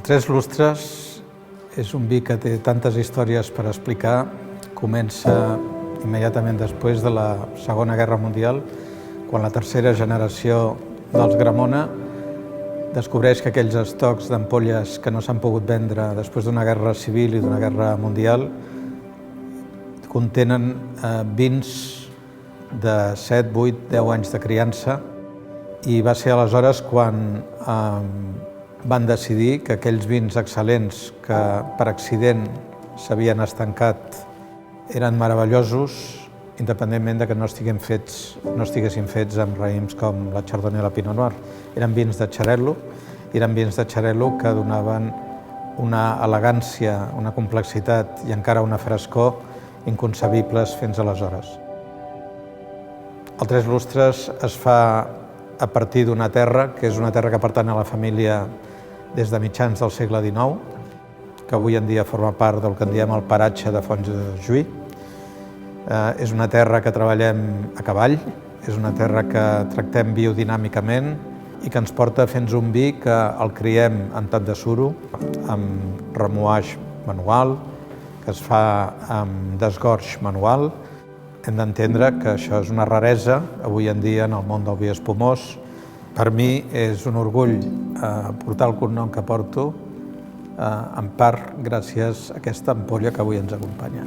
El Tres Lustres és un vi que té tantes històries per explicar. Comença immediatament després de la Segona Guerra Mundial, quan la tercera generació dels Gramona descobreix que aquells estocs d'ampolles que no s'han pogut vendre després d'una guerra civil i d'una guerra mundial contenen vins de 7, 8, 10 anys de criança, i va ser aleshores quan van decidir que aquells vins excel·lents que per accident s'havien estancat eren meravellosos, independentment de que no estiguessin fets amb raïms com la Chardonnay i la Pinot Noir. Eren vins de Xarel·lo, que donaven una elegància, una complexitat i encara una frescor inconcebibles fins aleshores. El Tres Lustres es fa a partir d'una terra, que és una terra que pertany a la família des de mitjans del segle XIX, que avui en dia forma part del que en diem el paratge de Fonts de Juí. És una terra que treballem a cavall, és una terra que tractem biodinàmicament i que ens porta a fer-nos un vi que el criem en tat de suro, amb remuatge manual, que es fa amb desgorg manual. Hem d'entendre que això és una raresa avui en dia en el món del vi espumós. Per mi és un orgull portar el cognom que porto, en part gràcies a aquesta ampolla que avui ens acompanya.